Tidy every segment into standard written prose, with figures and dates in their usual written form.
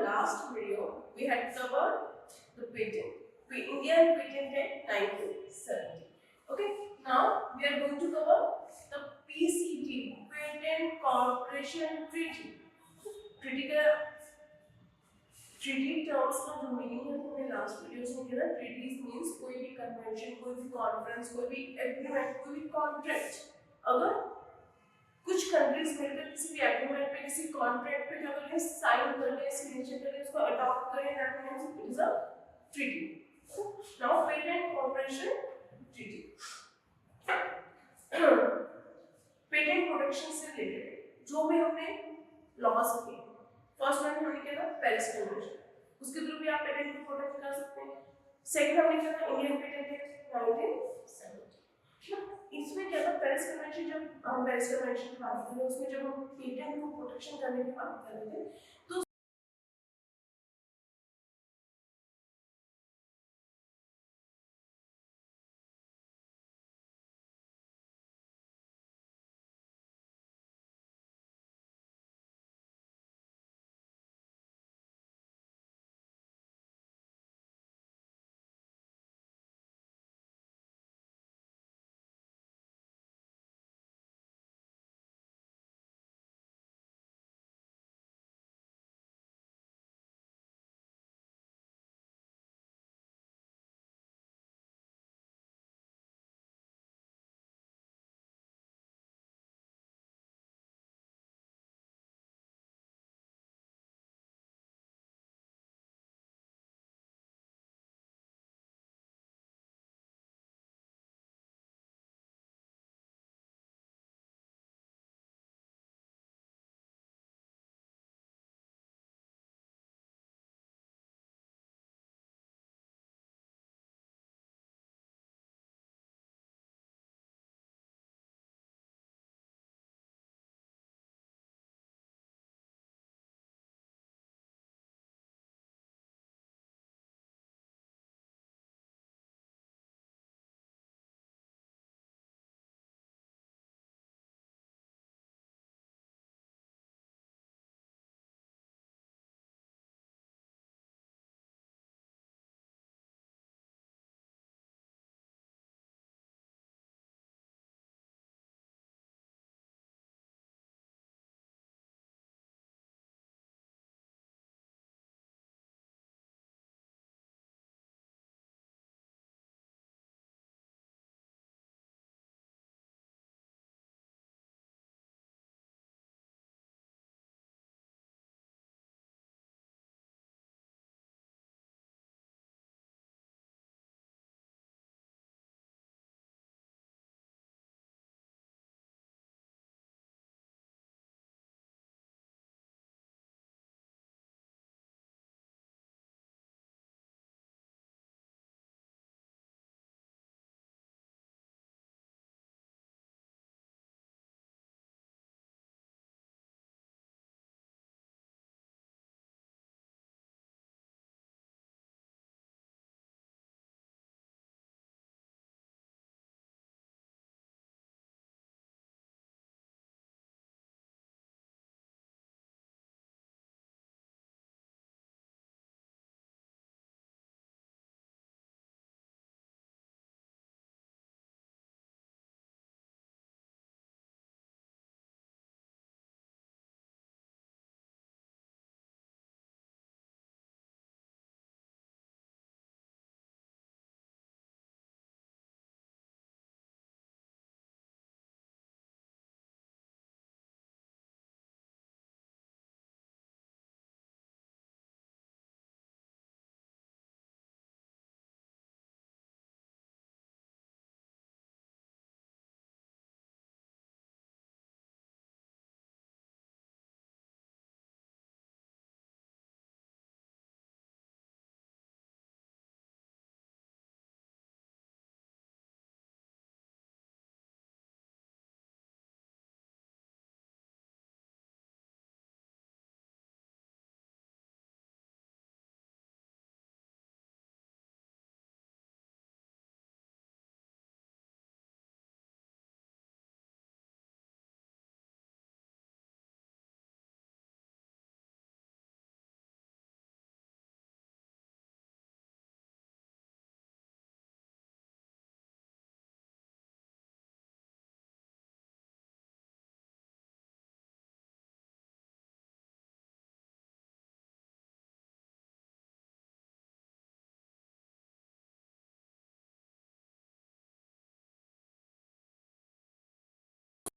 last video, we had covered the patent. Indian Patent Act 1970. Okay, now we are going to cover the PCT, Patent Corporation Treaty. Treaty का treaty terms का जो meaning है हमने last videos में किया था। Treaties means कोई भी कन्वेंशन, कोई भी कॉन्फ्रेंस, कोई भी एग्रीमेंट, कोई भी कॉन्ट्रैक्ट, अगर कुछ कंट्रीज मिलकर किसी भी एग्रीमेंट पे, किसी कॉन्ट्रैक्ट पे क्या कर ले, साइन कर ले, सिग्नेचर कर ले, उसको अडॉप्ट करें, that means it is a treaty. Now patent corporation treaty, patent protection से रिलेटेड जो भी हमने लॉज किए, फर्स्ट वन हमने किया था पेरिस कन्वेंशन, उसके थ्रू भी आप पेटेंट को प्रोटेक्ट कर सकते हैं। सेकंड हमने किया था इंडियन पेटेंट एक्ट 1970। इसमें क्या था, पेरिस कन्वेंशन, जब हम पेरिस कन्वेंशन की बात कर रहे हैं उसमें जब हम पेटेंट को प्रोटेक्शन करने की बात कर रहे थे तो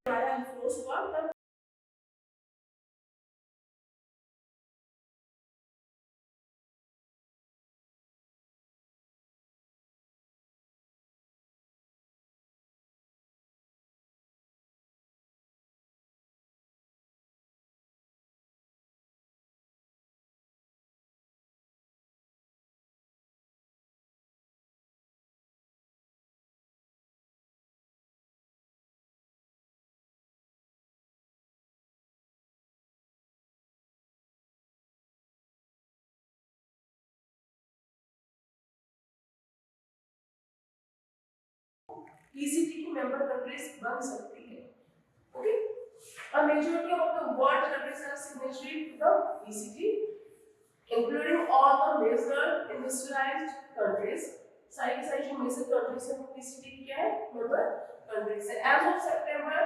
हमारा इन्फ्लोस हुआ तब पीसीटी की मेंबर कंट्रीज बन सकती है. Okay, a majority of the world countries are signatory to the PCT, including all the major industrialized countries. सारी की सारी जो मेजर कंट्रीज हैं वो पीसीटी की क्या है, मेंबर कंट्रीज है. As of September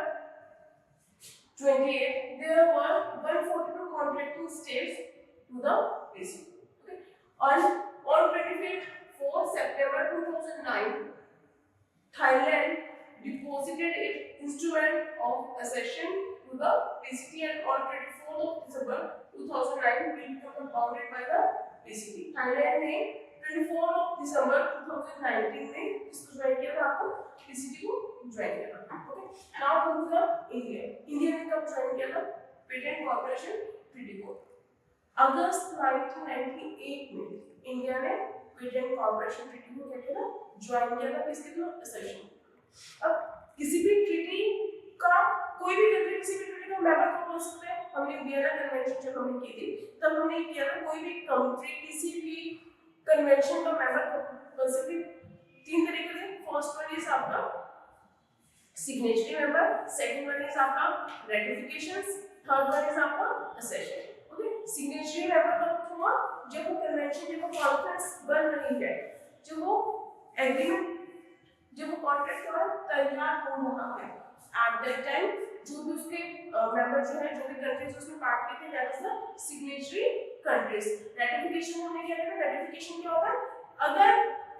28, there were 142 contracting states to the PCT. Okay, on 25th September 2009, Thailand deposited its instrument of accession to the PCT, and on 24th of December 2009 will become bounded by the PCT. Thailand ने 24th of December 2019 में इसको join किया था, आपको PCT को join किया था. Okay, now come to the India. India ने कब ज्वाइन किया था? पेटेंट कॉर्पोरेशन ट्रीटी को अगस्त 1998 में इंडिया ने पेटेंट कॉर्पोरेशन ट्रीटी को क्या किया था? ज्वाइन किया था. किसके थ्रू? एसेशन. अब किसी भी ट्रीटी का कोई भी कंट्री किसी भी ट्रीटी का मेंबर कब हो सकता है? हमने वियना कन्वेंशन जब हमने की थी तब हमने किया था कोई भी कंट्री किसी भी कन्वेंशन का मेंबर बन सकती है. तीन तरीके से. फर्स्ट वन इज आपका signatory member, second one is आपका रेटिफिकेशंस, थर्ड वन इज आपका एसेशन. ओके, सिग्नेचरी मेंबर कब हुआ? जब वो कन्वेंशन, जब वो कॉन्फ्रेंस बन रही है, जब वो एग्रीमेंट, जब वो कॉन्ट्रैक्ट का तैयार हो रहा है, एट दैट टाइम जो भी उसके मेंबर जो है, जो भी कंट्रीज उसमें पार्ट लेते हैं, that is the signatory countries. Ratification हमने क्या किया? रेटिफिकेशन क्या होगा? अगर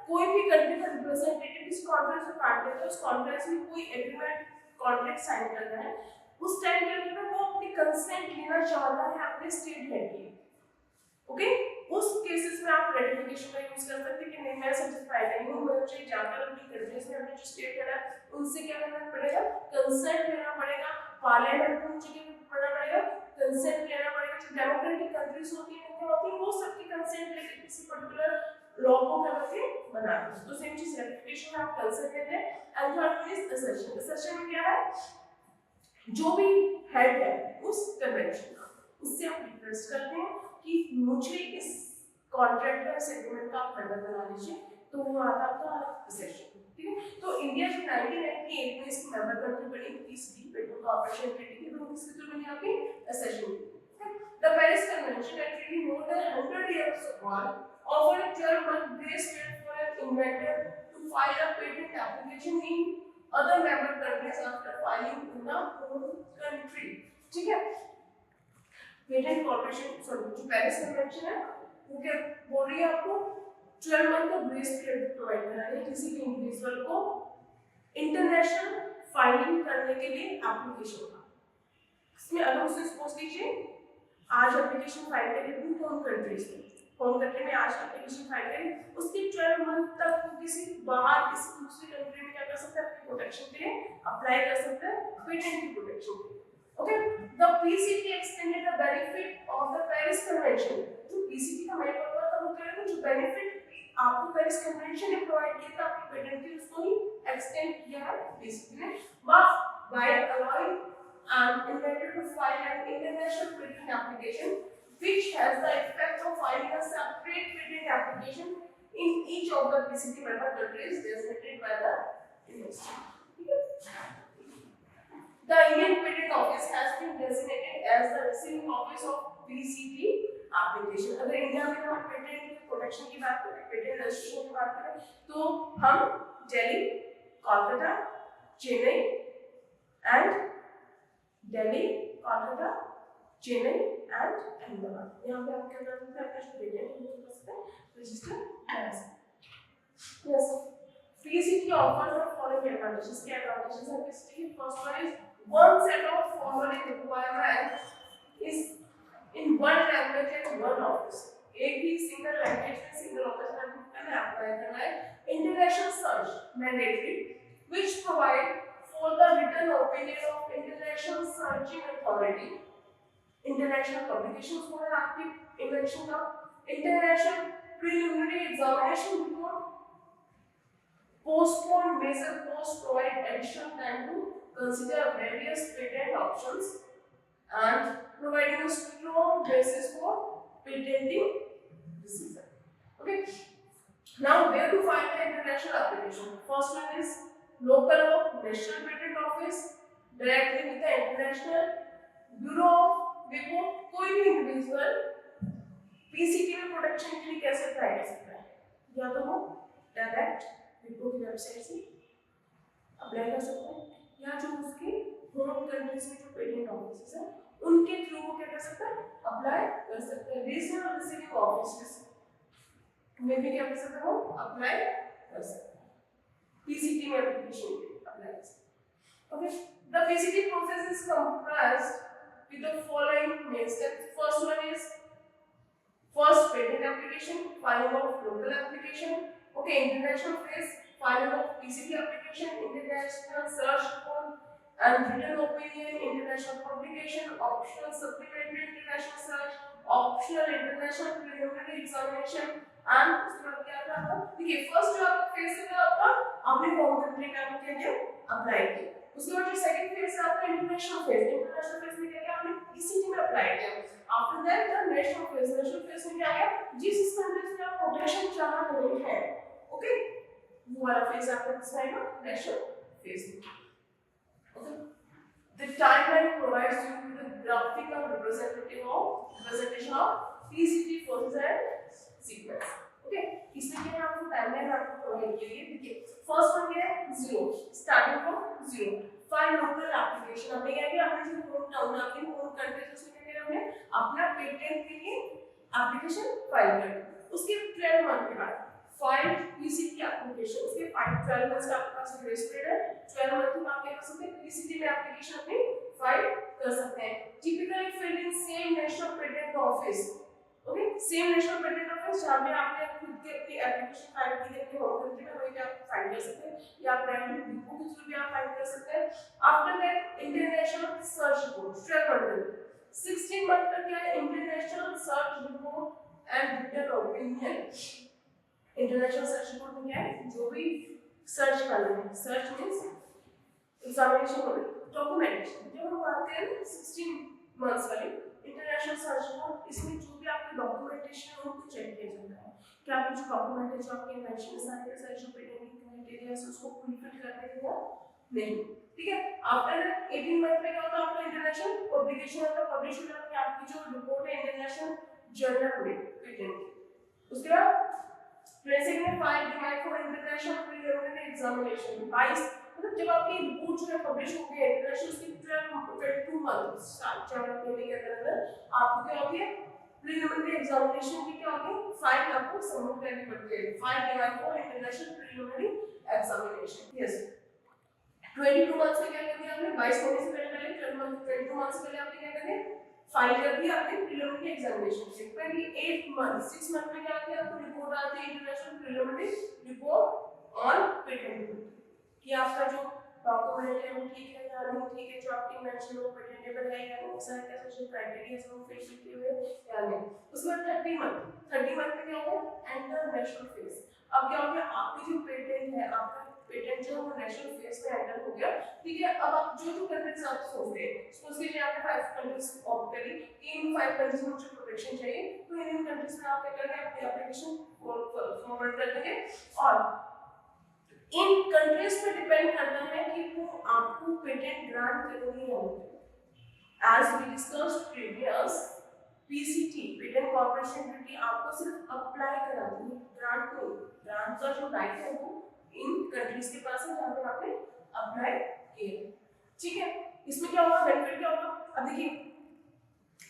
कोई भी कंट्री का रिप्रेजेंटेटिव इस कॉन्फ्रेंस में पार्ट लेता है, उस कॉन्फ्रेंस में कोई एग्रीमेंट कॉन्ट्रैक्ट साइन करना है, उस टाइम के लिए वो अपनी कंसेंट लेना चाहता है अपने स्टेट हेड की. ओके, उस केसेस में आप रेटिफिकेशन का यूज कर सकते हैं कि नहीं, मैं सैटिस्फाइड नहीं हूं, मुझे जाकर अपनी कंट्रीज में अपने जो स्टेट हेड है उनसे क्या करना पड़ेगा? कंसेंट लेना पड़ेगा. पार्लियामेंट में मुझे क्या करना पड़ेगा? कंसेंट लेना पड़ेगा. जो डेमोक्रेटिक कंट्रीज होती हैं वो सबकी कंसेंट लेकर किसी पर्टिकुलर लॉ को क्या करते हैं? बनाते हैं. तो सेम चीज रेटिफिकेशन में आप कंसेंट लेते हैं. And third is accession. Accession में क्या है? जो भी हेड है उस कन्वेंशन का, उससे आप रिक्वेस्ट करते हैं कि मुझे इस कॉन्ट्रैक्ट का, इस एग्रीमेंट का आप मेंबर बना लीजिए. तो वो आता है आपका एसेशन. ठीक है, तो इंडिया जो 1998 में इसकी मेंबर कंट्री बनी तीसरी पेटेंट कॉर्पोरेशन ट्रीटी की, तो किसके थ्रू बनी? आपकी accession. The Paris convention and treaty more than 100 years ago offered a 12-month grace period for an inventor to file a patent application in other member countries after filing in the home country. ठीक है, patent corporation जो Paris convention है वो क्या बोल रही है? आपको 12 मंथ का ग्रेस पीरियड प्रोवाइड करा है किसी भी इंडिविजुअल को इंटरनेशनल फाइलिंग करने के लिए एप्लीकेशन का. इसमें अगर उसने सपोज कीजिए आज एप्लीकेशन फाइल करी अपनी होम कंट्रीज में, होम कंट्री में आज एप्लीकेशन फाइल करी, उसके 12 मंथ तक वो किसी बाहर किसी दूसरी कंट्री में क्या कर सकता है? अपनी प्रोटेक्शन के लिए अप्लाई कर सकता है, पेटेंट की प्रोटेक्शन के लिए. Okay, the PCT extended the benefit of the Paris Convention. जो PCT का मेन पर्पस था वो क्या है? जो बेनिफिट आपको पेरिस कन्वेंशन ने प्रोवाइड किया था आपकी पेटेंट की, उसको ही एक्सटेंड किया है PCT ने. by allowing an inventor to file an international patent application which has the effect of filing a separate patent application in each of the PCT member countries designated by the industry. The Indian Patent Office has been designated as the receiving office of PCT application. अगर India में हम patent protection की बात करें, patent registration की बात करें, तो हम दिल्ली, कोलकाता, चेन्नई एंड अहमदाबाद, यहाँ पे आप क्या कर सकते हैं? अपना जो पेटेंट है वो कर सकते हैं, रजिस्टर करा सकते हैं. Yes, PCT offers the following advantages. क्या advantages हैं PCT? First one is one set of following requirements is in one language and one office. एक ही सिंगल लैंग्वेज में सिंगल ऑफिस में हमें अप्लाई करना है. International search mandatory which provide for the written opinion of international searching authority. International publications को है आपकी invention का. International preliminary examination report postpone major post provide additional time to consider various patent options and providing a strong basis for patenting decision. Okay, now where to find the international application? First one is local or national patent office, directly with the international bureau of WIPO. कोई भी individual PCT में protection के लिए कैसे apply कर सकता है? या तो वो डायरेक्ट विप्रो की वेबसाइट से अप्लाई कर सकता है, या जो उसके होम कंट्रीज में जो पेटेंट ऑफिसेस हैं उनके थ्रू वो क्या कर सकता है? अप्लाई कर सकता है. रीजनल रिसीविंग ऑफिसेस में भी क्या कर सकता है? वो अप्लाई कर सकता है. पीसीटी में एप्लीकेशन अप्लाई कर सकता है. Okay, the PCT process is comprised with the following main steps. First one is first patent application, filing of local application. Okay, international phase, filing of PCT application, international search report and written opinion, international publication, optional supplementary international search, optional international preliminary examination and उसके बाद क्या था आपका? देखिए first जो आपका phase है आपका आपने होम कंट्री में आपने क्या अप्लाई किया. उसके बाद जो सेकंड फेज है आपका इंटरनेशनल फेज. इंटरनेशनल फेज में क्या आपने पीसीटी में अप्लाई किया. After that the national phase. National phase में क्या है? जिस कंट्रीज में आप प्रोटेक्शन चाह रहे हैं, ओके, वो वाला फेज आपका किसका आएगा? National phase. Okay, the timeline provides you with the graphical representation of PCT process and sequence. Okay, इसमें क्या है? आपको टाइमलाइन आपको प्रोवाइड की है. देखिए फर्स्ट वन क्या है? 0, starting from 0. File local application. हमने क्या किया? हमने जो होम टाउन आपके होम कंट्री से उसमें क्या किया? हमने अपना पेटेंट के लिए एप्लीकेशन फाइल कर दी. उसके 12 मंथ के बाद फाइल पीसीटी एप्लीकेशन. उसके 12 मंथ्स का आपके पास ग्रेस पीरियड है. 12 मंथ में आप क्या कर सकते हैं? पीसीटी में एप्लीकेशन अपनी फाइल कर सकते हैं. Typically filled in same national patent office. Okay, same national patent office जहां पे आपने खुद की अपनी एप्लीकेशन फाइल की है अपने होम कंट्री में, वहीं पे आप फाइल कर सकते हैं, या प्राइवेट विप्रो के थ्रू भी आप फाइल कर सकते हैं. After that international search report 12 month. 16 month तक क्या है? International search report and written opinion. International search report में क्या है? जो भी सर्च करना है. सर्च मींस एग्जामिनेशन हो डॉक्यूमेंटेशन. जब हम बात करें 16 मंथ्स वाली इंटरनेशनल सर्च रिपोर्ट, इसमें जो भी आपके डॉक्यूमेंटेशन है उनको चेक किया जाता है कि आपके जो डॉक्यूमेंट है, जो आपके इन्वेंशन सारे सारे जो पेटेंट क्राइटेरिया है उसको फुलफिल करते हैं या नहीं. ठीक है. आफ्टर 18 मंथ में क्या होता है? आपका इंटरनेशनल पब्लिकेशन होता है. पब्लिश हो जाती है आपकी जो रिपोर्ट है इंटरनेशनल जर्नल में पेटेंट की. उसके बाद प्रेसिंग में file demand for international preliminary examination. 22 मतलब जब आपकी रिपोर्ट जो है पब्लिश हो गई इंटरनेशनल, उसकी 22 मंथ 4 महीने के अंदर आपको क्या होती है? प्रीलिमिनरी एग्जामिनेशन की क्या होती है? फाइल आपको सबमिट करनी पड़ती है. File demand for international preliminary examination. Yes, 22 months में क्या कर दिया आपने? 22 महीने से पहले 22 मंथ से पहले आपने क्या कर दिया? फाइल कर दिया आपने प्रीलिमिनरी एग्जामिनेशन से. 28 मंथ 6 मंथ में क्या आती है? आपको रिपोर्ट आती है international preliminary report on patent कि आपका जो डॉक्यूमेंट है वो ठीक है या नहीं ठीक है, जो आपकी इन्वेंशन है वो पेटेंटेबल है या नहीं, सारे क्या जो क्राइटेरिया है वो फिल किए हुए या नहीं. उसके बाद 30 मंथ में क्या होगा? Enter national phase. अब क्या हो गया? आपकी जो पेटेंट है, आपका पेटेंट जो है नेशनल फेज में एंटर हो गया. ठीक है. अब आप जो कंट्रीज आप सोचते हैं, सपोज कीजिए आपने 5 कंट्रीज ऑप्ट करी, इन 5 कंट्रीज में मुझे प्रोटेक्शन चाहिए, तो इन कंट्रीज में आप क्या करेंगे? अपनी एप्लीकेशन फॉरवर्ड कर देंगे और इन कंट्रीज पे डिपेंड करता है कि वो आपको पेटेंट ग्रांट करेंगे या नहीं. As we discussed previous, PCT patent corporation duty आपको सिर्फ अप्लाई कराती है, ग्रांट नहीं. ग्रांट का जो राइट है वो इन कंट्रीज के पास है जहां पे आपने अप्लाई किया. ठीक है. इसमें क्या होगा? बेनिफिट क्या होगा? अब देखिए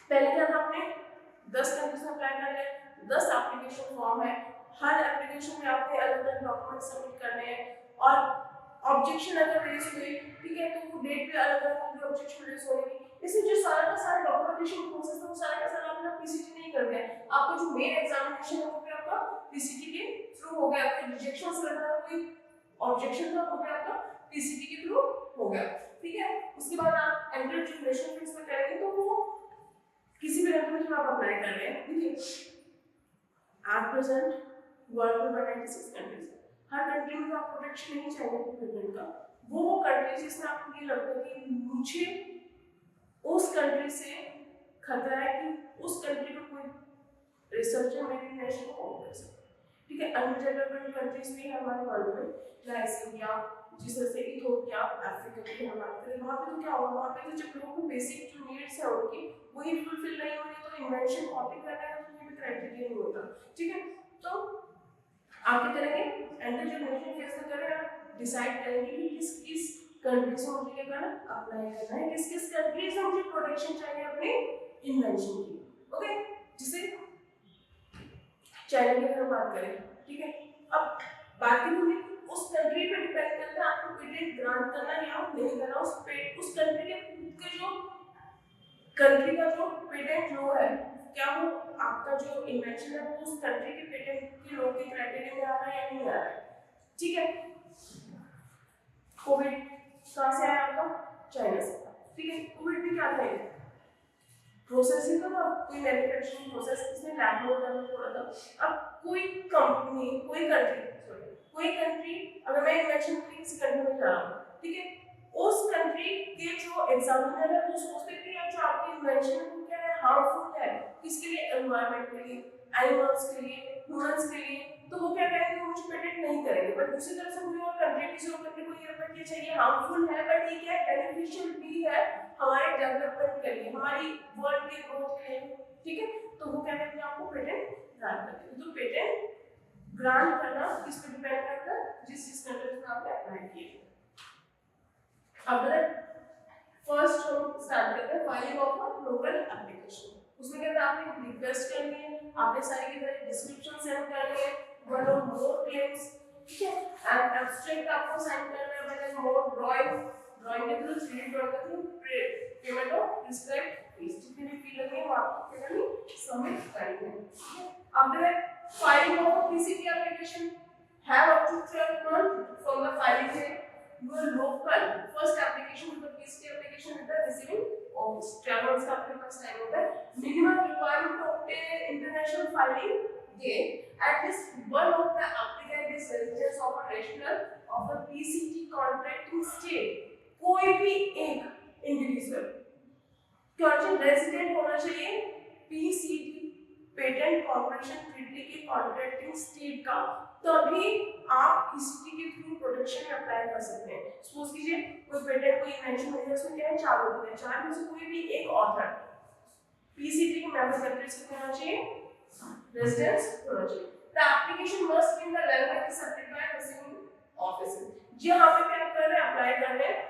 पहले क्या था? आपने 10 कंट्रीज में अप्लाई कर लिया, 10 एप्लीकेशन फॉर्म है, हर एप्लीकेशन में आपने अलग अलग डॉक्यूमेंट सबमिट करने हैं और ऑब्जेक्शन अगर रेज हुई, ठीक ठीक है, तो वो डेट पे अलग अलग होंगे ऑब्जेक्शन रेज होने की। इसमें जो सारा का सारा डॉक्यूमेंटेशन प्रोसेस है वो सारा का सारा अपना पीसीटी नहीं करते हैं। आपका जो मेन एग्जामिनेशन है वो भी आपका पीसीटी के थ्रू हो गया। आपका रिजेक्शन से लगा कोई ऑब्जेक्शन था वो भी आपका पीसीटी के थ्रू हो गया, ठीक है। उसके बाद आप एंट्री जनरेशन फिक्स में करेंगे तो वो किसी भी कंट्री में आप अप्लाई कर रहे हैं, ठीक है। एट प्रेजेंट वर्ल्ड में 96 कंट्रीज, हर कंट्री में आप प्रोटेक्शन नहीं चाहिए पेटेंट का। वो कंट्री जिसमें आपको ये लगता है कि मुझे उस कंट्री से खतरा है कि उस कंट्री का कोई रिसर्चर मेरी नेशन को कॉल कर सकता है, ठीक है। अनडेवलप्ड कंट्रीज भी हमारे वर्ल्ड में, नाइजीरिया, जिस तरह से इथियोपिया, अफ्रीका की हम बात करें, वहाँ पे तो क्या होगा, वहाँ पे तो जब लोगों को बेसिक जो नीड्स है उनकी वही फुलफिल नहीं होंगे तो इन्वेंशन कॉपी करना है तो ये क्राइटेरिया नहीं होता, ठीक है। तो आप क्या करेंगे, एंटर जनरेशन फेज में करें, आप डिसाइड करेंगे कि किस किस कंट्रीज में मुझे क्या करना अप्लाई करना है, किस किस कंट्रीज में मुझे प्रोटेक्शन चाहिए अपने इन्वेंशन की, ओके। जिसे चाइना की अगर बात करें, ठीक है, अब बाकी हमने उस कंट्री पे डिपेंड करता है आपको पेटेंट ग्रांट करना या नहीं करना। उस कंट्री के जो कंट्री का जो पेटेंट लॉ है, क्या वो आपका जो इन्वेंशन है वो उस कंट्री के पेटेंट के लॉ के क्राइटेरिया में आ रहा है या नहीं आ रहा है, ठीक है। कोविड कहाँ से आया आपका, चाइना से, ठीक है। कोविड भी क्या था, प्रोसेसिंग का कोई मैन्युफैक्चरिंग प्रोसेस इसमें लैब में डेवलप हो रहा था। अब कोई कंपनी, कोई कंट्री अगर मैं इन्वेंशन के लिए किसी कंट्री में जा रहा हूँ, ठीक है, उस कंट्री के जो एग्जामिनर है वो सोचते हैं कि यार जो आपकी इन्वेंशन है वो क्या है, हार्मफुल है किसके लिए, एनवायरनमेंट के लिए, एनिमल्स के लिए, ह्यूमंस के लिए, तो वो क्या करेंगे, मुझे पेटेंट नहीं करेंगे। बट दूसरी तरफ से मुझे और कंट्री को ये पता चाहिए हार्मफुल है बट ये क्या बेनिफिशियल भी है हमारे डेवलपमेंट के लिए, हमारी वर्ल्ड के ग्रोथ के लिए, ठीक है। तो वो क्या कहते हैं, आपको पेटेंट ग्रांट करते हैं। तो पेटेंट ग्रांट करना किस पे डिपेंड करता है, जिस कंट्री में आपने अप्लाई किया। अब फर्स्ट हम स्टार्ट करते हैं filing of a local application. उसमें क्या आपने रिक्वेस्ट करनी है, आपने सारी की सारी डिस्क्रिप्शन सेंड करनी है, वन और मोर क्लेम्स, ठीक है, एंड एब्स्ट्रैक्ट आपको साइन करना है, वन और मोर ड्राइंग के थ्रू 3D ड्राइंग के through payment of prescribed fees, जितनी भी फी लगे वो आपको पेमेंट सबमिट करनी है, ठीक है। After filing of a PCT application have up to 12 months from the filing date. Your local first application with the PCT application with the receiving office 12 months का आपके पास टाइम होता है। Minimum requirement to obtain international filing date at least one of the applicant is residence of a national of a PCT contracting state. कोई भी एक individual resident होना चाहिए PCT patent corporation treaty के कॉन्ट्रैक्टिंग स्टेट का, तभी आप PCT के थ्रू प्रोटेक्शन में अप्लाई कर सकते हैं। सपोज कीजिए कोई पेटेंट कोई इन्वेंशन है, उसमें क्या है, 4 लोग हैं, 4 में से कोई भी एक ऑथर पीसीटी के मेंबर कंट्रीज को होना चाहिए, रेजिडेंस होना चाहिए। The application must be in the language accepted by receiving office. यहां पे क्या कर रहे हैं, अप्लाई कर रहे हैं,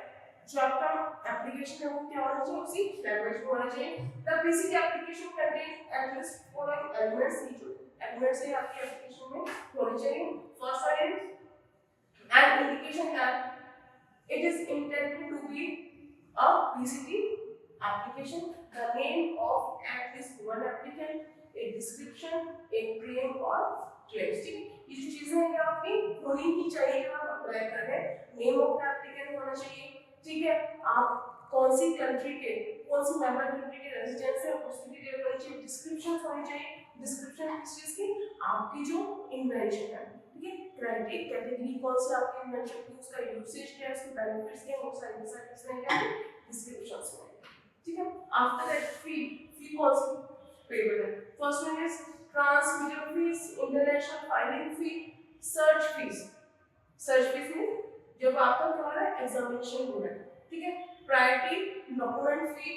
जो आपका एप्लीकेशन है वो क्या होना चाहिए, उसी लैंग्वेज में होना चाहिए। The PCT application contain at least following elements, जो एलिमेंट्स है आपकी एप्लीकेशन में होने चाहिए। First one is an indication that it is intended to be a PCT application, the name of at least one applicant, a description, a claim और claims, ठीक है। ये जो चीजें हैं आपकी होनी ही चाहिए जब आप अप्लाई कर रहे हैं। नेम ऑफ द एप्लीकेंट होना चाहिए, ठीक है, आप कौन सी कंट्री के, कौन सी मेंबर कंट्री के रेजिडेंस है उसकी डिटेल होनी चाहिए, डिस्क्रिप्शन होनी चाहिए, डिस्क्रिप्शन किस चीज की, आपकी जो इन्वेंशन है, ठीक है, क्राइटेरिया कैटेगरी कौन सी आपकी इन्वेंशन की, उसका यूसेज क्या है, उसके बेनिफिट्स क्या है, वो सारी चीजें क्या है डिस्क्रिप्शंस में, ठीक है। आफ्टर दैट फी कौन सी पेबल है, first one is transmitter fees, international filing fee, search fees. Search fees में जब आपका क्या हो रहा है, एग्जामिनेशन हो रहा है, ठीक है। Priority document fee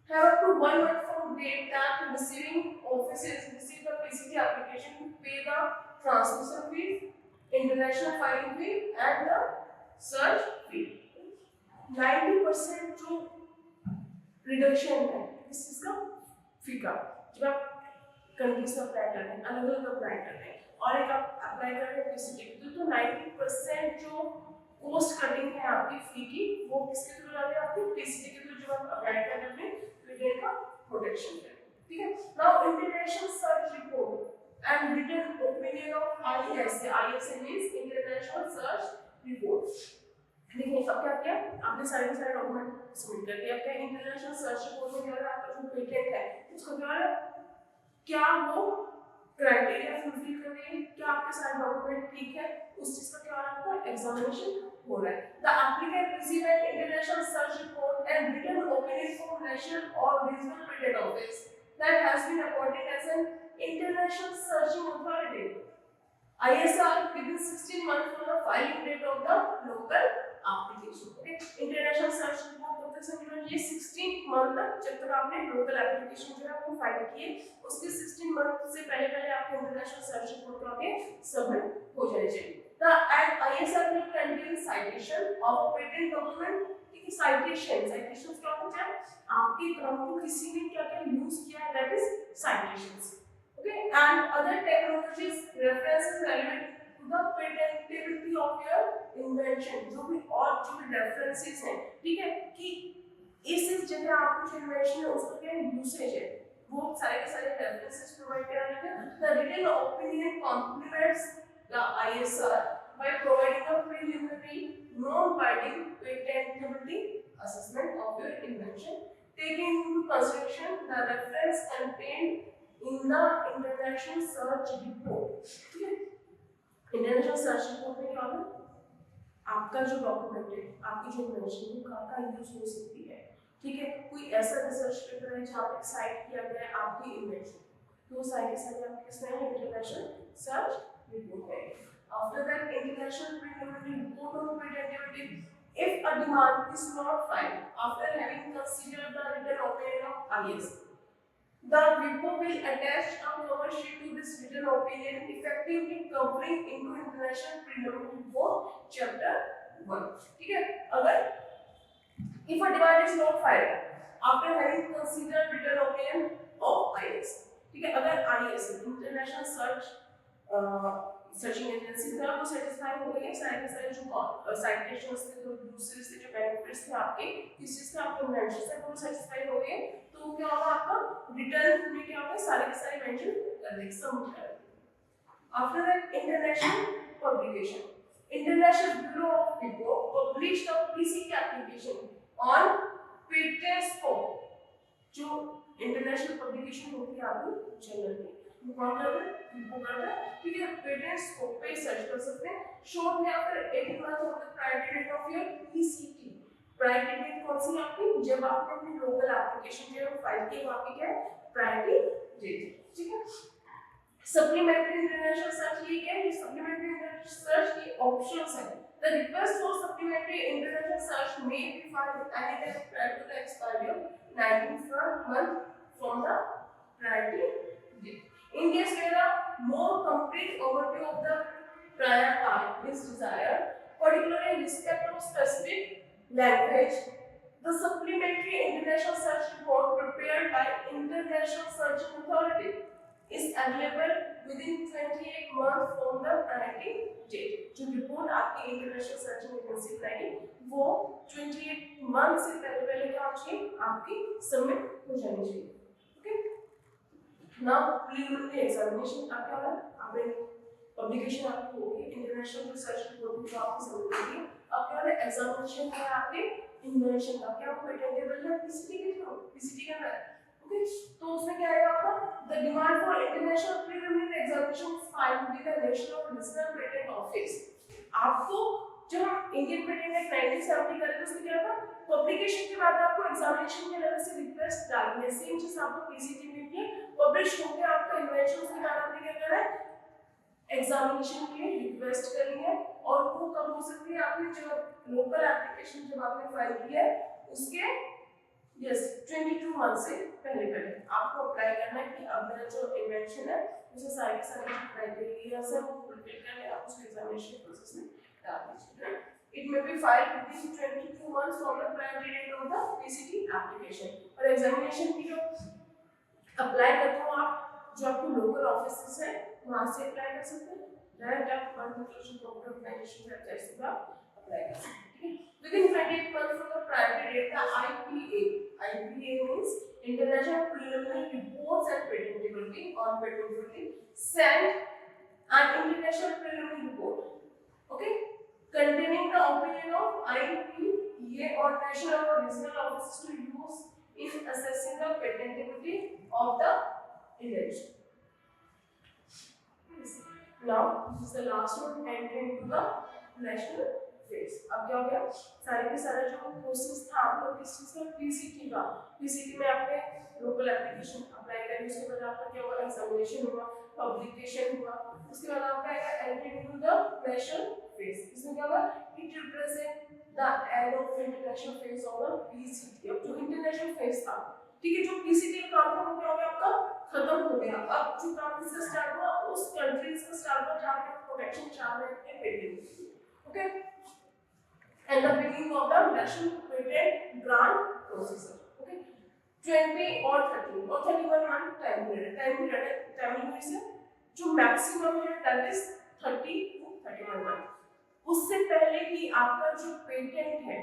have up to 1 month from date that receiving offices receive the PCT application to pay the transmission fee, international filing fee and the search fee। 90% जो रिडक्शन है इस चीज का फी का, जब आप कंट्रीज में अप्लाई कर रहे हैं, अलग अलग अप्लाई कर रहे हैं और एक आप अप्लाई कर रहे हैं पीसीटी, तो 90% जो कॉस्ट कटिंग है आपकी फी की, वो किसके थ्रू जाती है, आपकी पीसीटी के थ्रू, जो आप अप्लाई कर रहे हैं पेटेंट का प्रोटेक्शन है, ठीक है। Now international search report and written opinion of ISA, ISA means international search report. देखिए अब क्या क्या आपने सारे डॉक्यूमेंट सबमिट कर दिया, क्या इंटरनेशनल सर्च रिपोर्ट में क्या है, आपका जो पेटेंट है उसका क्या है, क्या वो क्राइटेरिया फुलफिल कर रही है, क्या आपके सारे डॉक्यूमेंट ठीक है, उस चीज का क्या हो रहा है, आपका एग्जामिनेशन हो रहा है। The applicant receive an international search report and written opinion from national और regional patent office that has been appointed as an international searching authority ISR within 16 months from the filing date of the local application. Okay, international search report कब तक submit होनी है, 16 month तक, जब तक आपने local application जो है वो फाइल किए उसके 16 मंथ से पहले पहले आपके इंटरनेशनल सर्च रिपोर्ट आके सबमिट हो जाने चाहिए। The ISR will contain citation of patent document, ठीक है, citation क्या होता है, आपके काम को किसी ने क्या क्या यूज किया है, that is citations. Okay, and other technologies references relevant to the patentability of your invention, जो भी references हैं, ठीक है, कि इस जगह आपकी जो invention है उसका क्या यूसेज है, वो सारे के सारे references प्रोवाइड करा जाएगा। The written opinion complements the ISR by providing a preliminary non-binding patentability assessment of your invention, taking into consideration the reference contained in the international search report, ठीक है। इंटरनेशनल सर्च रिपोर्ट में क्या होगा, आपका जो document है, आपकी जो इन्वेंशन है कहाँ यूज हो सकती है, ठीक है। कोई ऐसा रिसर्च पेपर है जहाँ पे साइट किया गया है आपकी इन्वेंशन, तो साइट के साथ आपके किसमें है, इंटरनेशनल सर्च रिपोर्ट है। After that international preliminary report on patentability, if a demand is not filed after having considered the written opinion of ISA, the WIPO will attach a cover sheet to this written opinion, effectively covering into international preliminary report chapter 1, ठीक है। अगर if a demand is not filed after having considered written opinion of IS, ठीक है, अगर IS international searching agency था वो satisfy हो गई है, सारे के सारे जो साइटेशंस थे, जो दूसरे से जो बेनिफिट्स थे आपके किस चीज के, आपके इन्वेंशन से, वो सेटिस्फाई हो गए, तो क्या होगा, आपका रिटर्न में क्या होगा, सारे के सारे मेंशन कर देंगे, सबमिट कर देंगे। After that international publication, international bureau of WIPO published the PCT application on पेटेंट्सको, जो इंटरनेशनल पब्लिकेशन होती है आपकी जर्नल में, वो कौन करता है, WIPO करता है, ठीक है। पेटेंट्स को पे सर्च कर सकते हैं, shortly after 18 month of the priority date of your PCT, priority date कौन सी आपकी, जब आपने अपनी लोकल एप्लीकेशन जो है फाइल की, वो आपकी क्या है, प्रायोरिटी डेट, ठीक है। सप्लीमेंट्री इंटरनेशनल सर्च ये क्या है, ये सप्लीमेंट्री इंटरनेशनल सर्च की ऑप्शंस है। The request for supplementary international search may be filed anytime prior to the expiry of 19th month from the priority date. In case where a more complete overview of the prior art is desired, particularly in respect of specific language, the supplementary international search report prepared by International Searching Authority is available within 28 months from the priority date. जो report आपकी international searching agency बनाएगी वो 28 month से पहले पहले क्या होनी चाहिए, आपकी सबमिट हो जानी चाहिए, ओके। नाउ प्रीलिमिनरी एग्जामिनेशन आप क्या है, आपने पब्लिकेशन आपकी होगी, इंटरनेशनल रिसर्च रिपोर्ट जो आपकी सबमिट होगी, अब क्या है, एग्जामिनेशन है आपके इन्वेंशन का, क्या पेटेंटेबल है PCT के थ्रू, PCT के अंदर, ओके। तो उसमें क्या आएगा आपका, the demand for international preliminary examination filed with the national और रीजनल पेटेंट ऑफिस। आपको जब हम इंडियन पेटेंट एक्ट 1970 करे तो उसमें क्या था, पब्लिकेशन के बाद आपको एग्जामिनेशन के लेवल से रिक्वेस्ट डालनी है, सेम चीज आपको PCT में भी पब्लिश होके आपका इन्वेंशन उसके बाद आपने क्या करना है, एग्जामिनेशन के लिए रिक्वेस्ट करनी है, और वो कब हो सकती है, आपने जो लोकल एप्लीकेशन जब आपने फाइल किया है उसके 22 मंथ से पहले पहले आपको अप्लाई करना है कि अब मेरा जो इन्वेंशन है उसे सारे सारे क्राइटेरिया से वो फुलफिल करके आप उसको एग्जामिनेशन प्रोसेस में डाल दीजिए। It may be filed within 22 months from the priority date of the PCT application। और एग्जामिनेशन की जो अप्लाई करते हो आप, जो आपको लोकल ऑफिस है वहां से अप्लाई कर सकते हैं, डायरेक्ट आप ऑर्गेनाइजेशन वेबसाइट से आप अप्लाई कर preliminary reports and patentability on patentability sent an international preliminary report, okay, containing the opinion of IPA on national or regional offices to use in assessing the patentability of the invention. Now this is the last one, entering into the national phase. अब क्या हो गया, सारे के सारे जो courses था आपका किस चीज का, पीसीटी का। पीसीटी में आपने लोकल एप्लीकेशन अप्लाई करी, उसके बाद आपका क्या हुआ, एग्जामिनेशन हुआ, पब्लिकेशन हुआ, उसके बाद आपका आएगा entry into the national phase. इसमें क्या होगा, it represent the end of international phase of the PCT. अब जो इंटरनेशनल फेज था, ठीक है, जो पीसीटी का काम था वो क्या हो गया आपका, खत्म हो गया। अब जो काम इसका स्टार्ट हुआ उस कंट्रीज का स्टार्ट हुआ जहां पे प्रोटेक्शन चाह रहे हैं patent, okay, and the beginning of the national patent grant procedure, okay, 20 or 30 or 31 month time period से जो maximum है that is 30 to 31 month। उससे पहले ही आपका जो पेटेंट है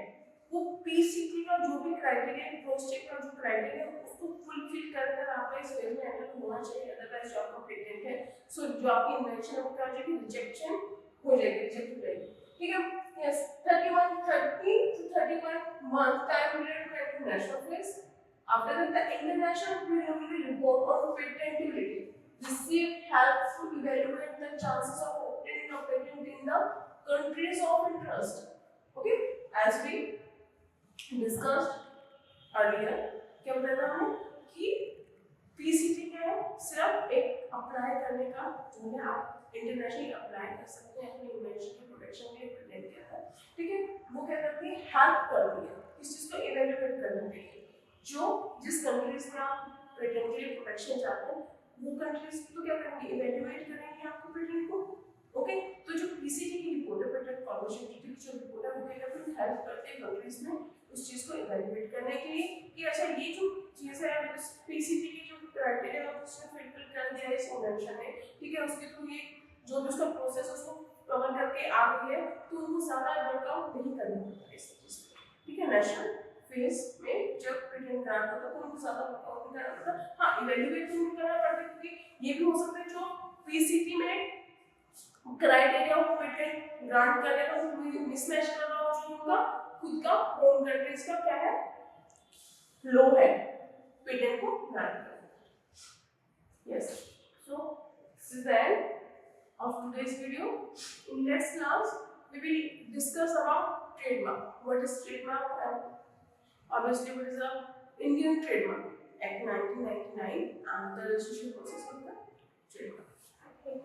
वो पीसीटी का जो भी क्राइटेरिया, क्रॉस चेक का जो क्राइटेरिया उसको फुलफिल कर आपका इस फेज में एंटर होना चाहिए, अदरवाइज जो आपका पेटेंट है सो जो आपकी इन्वेंशन है वो क्या हो जाएगी, रिजेक्शन हो जाएगी, रिजेक्ट हो जाएगी, ठीक है। Yes, 30 to 31 month time period to enter national phase. After that, the international preliminary report on patentability received help to evaluate the chances of obtaining a patent in the countries of interest. Okay, as we discussed earlier, क्या बताया था हमने कि PCT क्या है, सिर्फ एक apply करने का जो है आप इंटरनेशनली अप्लाई कर सकते हैं अपनी इन्वेंशन की प्रोटेक्शन के लिए पेटेंट किया था, ठीक है। वो क्या करती है, हेल्प करती है इस चीज को इवैल्यूएट करने के लिए। जो जिस कंट्रीज में आप पेटेंट के लिए प्रोटेक्शन चाहते हैं वो कंट्रीज तो क्या करेंगे, इवैल्यूएट करेंगे आपको पेटेंट को, ओके। तो जो पीसीटी की रिपोर्ट है, पेटेंट कॉर्पोरेशन की जो रिपोर्ट है वो क्या करती है, हेल्प करते हैं कंट्रीज में उस चीज को इवैल्यूएट करने के लिए कि अच्छा ये जो चीज है पीसीटी की जो क्राइटेरिया उसने फुलफिल कर दिया इस इन्वेंशन ने, ठीक है, उसके थ्रू ये जो भी उसका प्रोसेस है उसको कवर करके आ गई है तो उनको ज्यादा वर्कआउट नहीं करना पड़ता है इस चीज पे, ठीक है। नेशनल फेज में जब पेटेंट ग्रांट होता है तो उनको ज्यादा वर्कआउट नहीं करना पड़ता, हाँ इवैल्यूएट तो उनको करना पड़ता है क्योंकि ये भी हो सकता है जो पीसीटी में क्राइटेरिया ऑफ पेटेंट ग्रांट करने का मिसमैच कर रहा हो, जो उनका खुद का होम कंट्रीज का क्या है, लो है पेटेंट को ग्रांट करने। Yes, so this is the end of today's video. In next class, we will discuss about trademark. What is trademark? And obviously, what is a Indian Trademark Act 1999 and the registration process of the trademark. Okay.